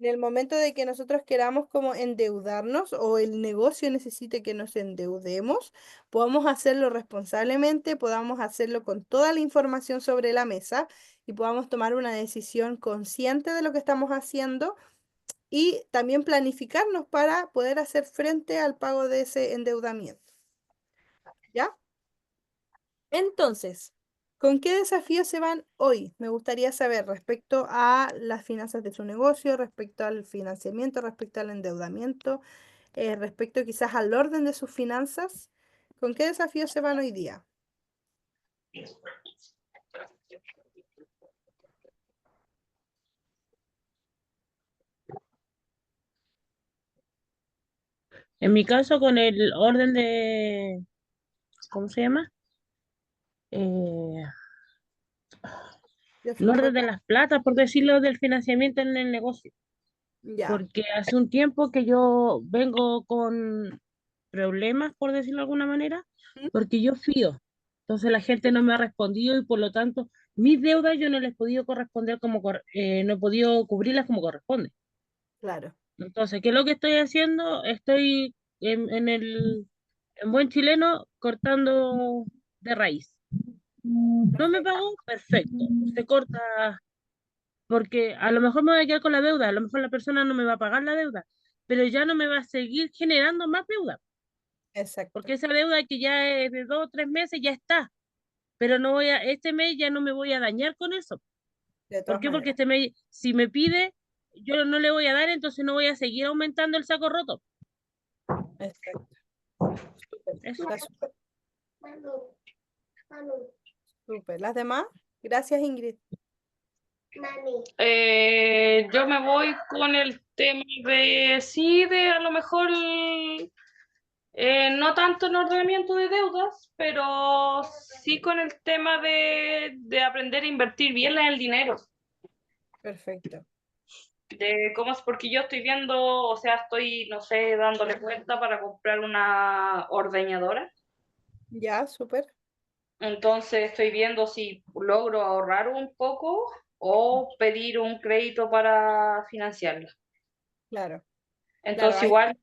en el momento de que nosotros queramos como endeudarnos o el negocio necesite que nos endeudemos, podamos hacerlo responsablemente, podamos hacerlo con toda la información sobre la mesa y podamos tomar una decisión consciente de lo que estamos haciendo y también planificarnos para poder hacer frente al pago de ese endeudamiento. ¿Ya? Entonces, ¿con qué desafíos se van hoy? Me gustaría saber respecto a las finanzas de su negocio, respecto al financiamiento, respecto al endeudamiento, respecto quizás al orden de sus finanzas. ¿Con qué desafíos se van hoy día? En mi caso, con el orden de, ¿cómo se llama? Eh, ¿De el sus orden de propias? las platas, por decirlo, del financiamiento en el negocio. Ya. Porque hace un tiempo que yo vengo con problemas, por decirlo de alguna manera, ¿Mm? porque yo fío. Entonces la gente no me ha respondido y por lo tanto mis deudas yo no les he podido corresponder no he podido cubrirlas como corresponde. Claro. Entonces, ¿qué es lo que estoy haciendo? Estoy en buen chileno cortando de raíz. No me Perfecto. pagó, perfecto. Se corta porque a lo mejor me voy a quedar con la deuda, a lo mejor la persona no me va a pagar la deuda, pero ya no me va a seguir generando más deuda, Exacto. porque esa deuda que ya es de 2 o 3 meses ya está, pero no voy a, este mes ya no me voy a dañar con eso. De ¿Por todas qué? Porque maneras. este mes, si me pide, yo no le voy a dar, entonces no voy a seguir aumentando el saco roto. Exacto. Súper. Eso. Está súper. Súper. ¿Las demás? Gracias, Ingrid. Yo me voy con el tema de, sí, de a lo mejor, no tanto en ordenamiento de deudas, pero sí con el tema de aprender a invertir bien en el dinero. Perfecto. De cómo es, porque yo estoy viendo, o sea, estoy, no sé, dándole cuenta para comprar una ordeñadora. Ya, súper. Entonces estoy viendo si logro ahorrar un poco o pedir un crédito para financiarla. Claro. Claro, Entonces igual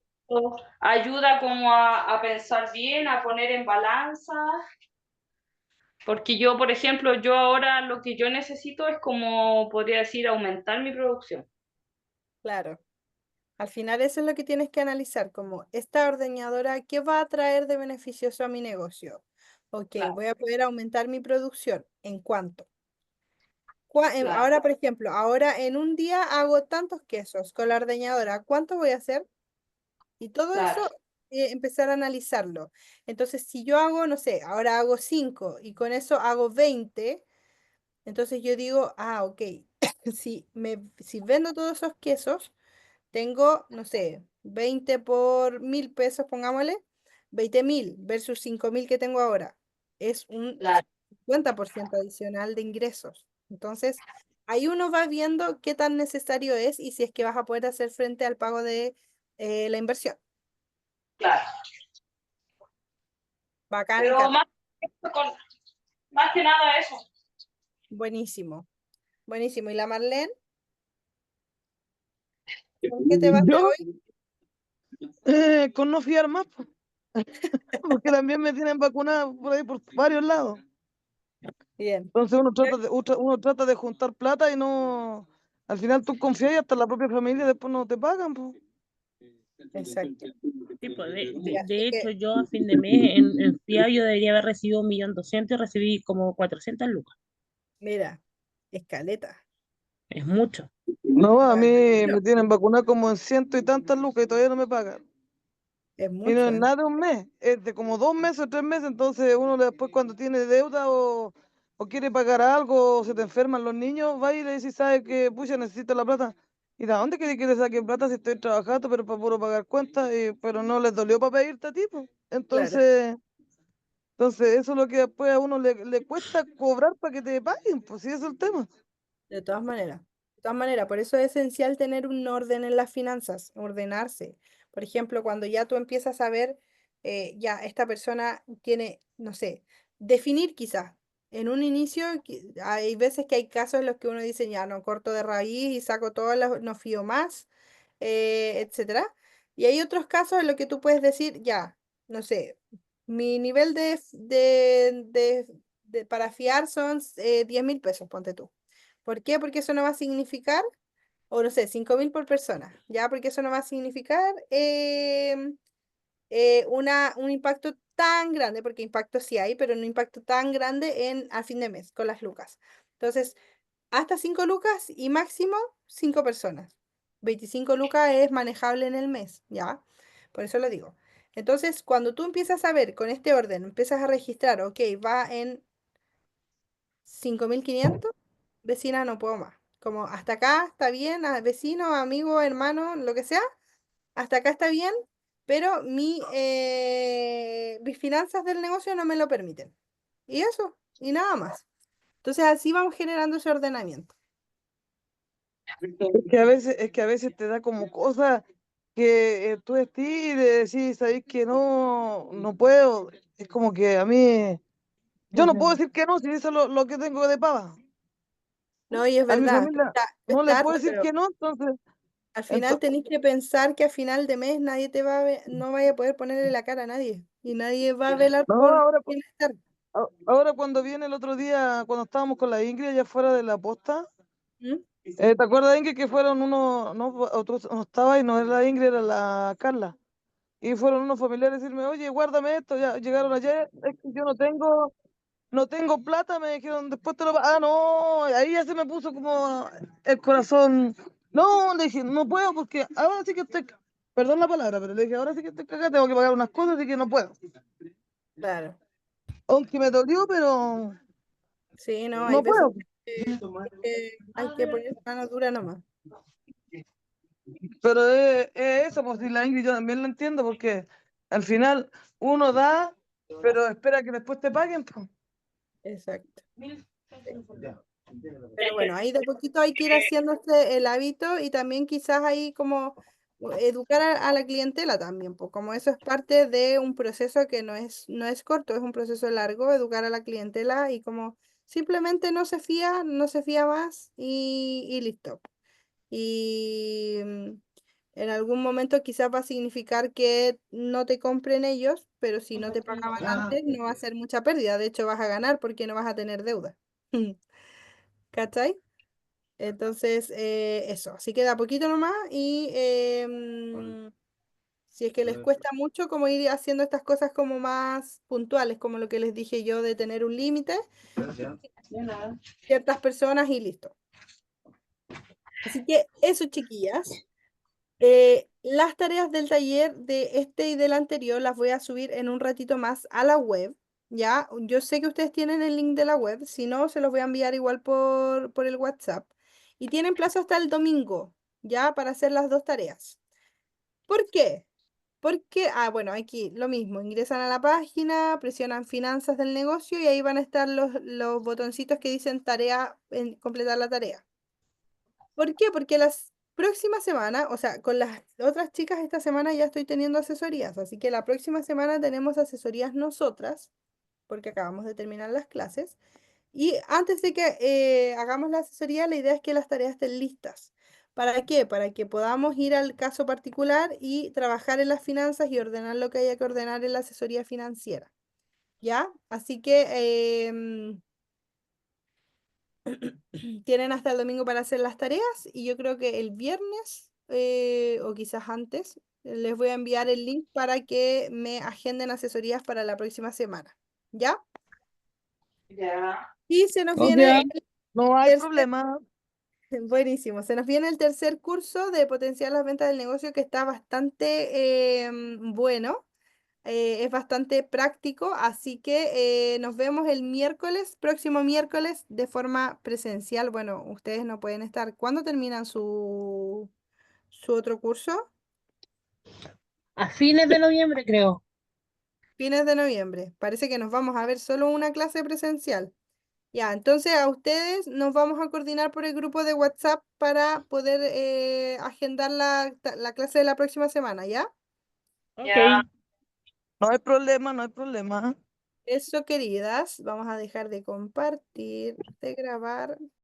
ayuda como a pensar bien, a poner en balanza, porque yo, por ejemplo, yo ahora lo que yo necesito es como, podría decir, aumentar mi producción. claro. Al final eso es lo que tienes que analizar, como esta ordeñadora, ¿qué va a traer de beneficioso a mi negocio? Ok, Claro, voy a poder aumentar mi producción. ¿En cuánto? claro, Ahora, por ejemplo, ahora en un día hago tantos quesos con la ordeñadora. ¿Cuánto voy a hacer? Y todo claro, eso, empezar a analizarlo. Entonces, si yo hago, no sé, ahora hago 5 y con eso hago 20, entonces yo digo, ah, ok, si vendo todos esos quesos, tengo, no sé, 20 por 1.000 pesos, pongámosle, 20.000 versus 5.000 que tengo ahora. Es un claro. 50% adicional de ingresos. Entonces, ahí uno va viendo qué tan necesario es y si es que vas a poder hacer frente al pago de la inversión. Claro. Bacán y Pero más que nada eso. buenísimo, buenísimo. ¿Y la Marlene? ¿Con qué te vas de Yo, hoy? con no fiar más, po, porque también me tienen vacunada por ahí por varios lados. Bien, Entonces uno trata de juntar plata y no, al final tú confías y hasta la propia familia después no te pagan, po. Exacto. Sí, pues, de, Sí, de, así de hecho, que, yo a fin de mes en FIA yo debería haber recibido 1.200.000 y recibí como 400 lucas. mira, escaleta. Es mucho. No, a mí Bueno, me tienen vacunado como en ciento y tantas lucas y todavía no me pagan. es Y no mucho, es ¿eh? nada de un mes, es de como 2 meses o 3 meses, entonces uno después cuando tiene deuda o quiere pagar algo o se te enferman los niños, va y le dice, ¿sabe que pucha, necesito la plata? ¿Y de dónde quiere que le saque plata si estoy trabajando, pero para puro pagar cuentas, pero no les dolió para pedirte a ti, pues? Claro, Entonces eso es lo que después a uno le cuesta cobrar para que te paguen, pues sí, ese es el tema. de todas maneras. De todas maneras, por eso es esencial tener un orden en las finanzas, ordenarse. Por ejemplo, cuando ya tú empiezas a ver, ya esta persona tiene, no sé, definir quizás. En un inicio, hay veces que hay casos en los que uno dice, ya no corto de raíz y saco todas las, no fío más, etcétera. Y hay otros casos en los que tú puedes decir, ya, no sé, mi nivel para fiar son 10.000 pesos, ponte tú. ¿Por qué? Porque eso no va a significar, o no sé, 5.000 por persona, ¿ya? Porque eso no va a significar un impacto tan grande, porque impacto sí hay, pero no impacto tan grande a fin de mes con las lucas. Entonces, hasta 5 lucas y máximo 5 personas. 25 lucas es manejable en el mes, ¿ya? Por eso lo digo. Entonces, cuando tú empiezas a ver con este orden, empiezas a registrar, ok, va en 5.500, vecina, no puedo más. Como hasta acá está bien, vecino, amigo, hermano, lo que sea, hasta acá está bien, pero mis finanzas del negocio no me lo permiten. Y eso, y nada más. Entonces así vamos generando ese ordenamiento. Es que a veces te da como cosa que tú estés y de decir, sabéis que no puedo. Es como que a mí, yo no puedo decir que no, si eso es lo que tengo de pava. No, y es A mi verdad, familia no le cuesta puedo harto, decir pero que no, entonces, al final ento- tenéis que pensar que a final de mes nadie te va a no vaya a poder ponerle la cara a nadie. Y nadie va a velar no, por ahora, tu bienestar. ahora cuando viene el otro día, cuando estábamos con la Ingrid allá fuera de la posta, ¿Mm? ¿te acuerdas, Ingrid, que fueron unos, no, otros no estaba y no era la Ingrid, era la Carla? Y fueron unos familiares a decirme, oye, guárdame esto, ya llegaron ayer, es que yo no tengo plata, me dijeron, después te lo Ah, no, ahí ya se me puso como el corazón. No, le dije, no puedo porque ahora sí que perdón la palabra, pero le dije, ahora sí que estoy cagada, tengo que pagar unas cosas, así que no puedo. Claro. Aunque me dolió, pero Sí, no, hay no veces puedo. que hay que poner mano dura nomás. Pero es eso, pues si la Ingrid yo también lo entiendo, porque al final uno da, pero espera que después te paguen, pues. Exacto. Pero bueno, ahí de poquito hay que ir haciéndose el hábito y también quizás ahí como educar a la clientela también, pues como eso es parte de un proceso que no es corto, es un proceso largo, educar a la clientela y como simplemente no se fía, no se fía más y listo. Y en algún momento quizás va a significar que no te compren ellos, pero si no te pagaban antes no va a ser mucha pérdida, de hecho vas a ganar porque no vas a tener deuda. ¿Cachai? Entonces, eso, así que de a poquito nomás y si es que les cuesta mucho como ir haciendo estas cosas como más puntuales, como lo que les dije yo de tener un límite, ciertas personas y listo. Así que eso, chiquillas. Las tareas del taller de este y del anterior las voy a subir en un ratito más a la web, ¿ya? Yo sé que ustedes tienen el link de la web, si no, se los voy a enviar igual por el WhatsApp. Y tienen plazo hasta el domingo, ¿ya? Para hacer las dos tareas. ¿Por qué? Porque, bueno, aquí lo mismo, ingresan a la página, presionan finanzas del negocio y ahí van a estar los botoncitos que dicen tarea, completar la tarea. ¿Por qué? Porque las próximas semanas, o sea, con las otras chicas esta semana ya estoy teniendo asesorías, así que la próxima semana tenemos asesorías nosotras, porque acabamos de terminar las clases. Y antes de que hagamos la asesoría, la idea es que las tareas estén listas. ¿Para qué? Para que podamos ir al caso particular y trabajar en las finanzas y ordenar lo que haya que ordenar en la asesoría financiera. ¿Ya? Así que tienen hasta el domingo para hacer las tareas y yo creo que el viernes o quizás antes, les voy a enviar el link para que me agenden asesorías para la próxima semana. ¿Ya? Ya. Y se nos Ok, viene no hay tercer- problema. buenísimo, se nos viene el tercer curso de potenciar las ventas del negocio que está bastante bueno, es bastante práctico, así que nos vemos el miércoles, próximo miércoles, de forma presencial. Bueno, ustedes no pueden estar. ¿Cuándo terminan su otro curso? A fines de noviembre, creo. Fines de noviembre. Parece que nos vamos a ver solo una clase presencial. Ya, entonces a ustedes nos vamos a coordinar por el grupo de WhatsApp para poder agendar la clase de la próxima semana, ¿ya? Ok. Ya. No hay problema, no hay problema. Eso, queridas, vamos a dejar de compartir, de grabar.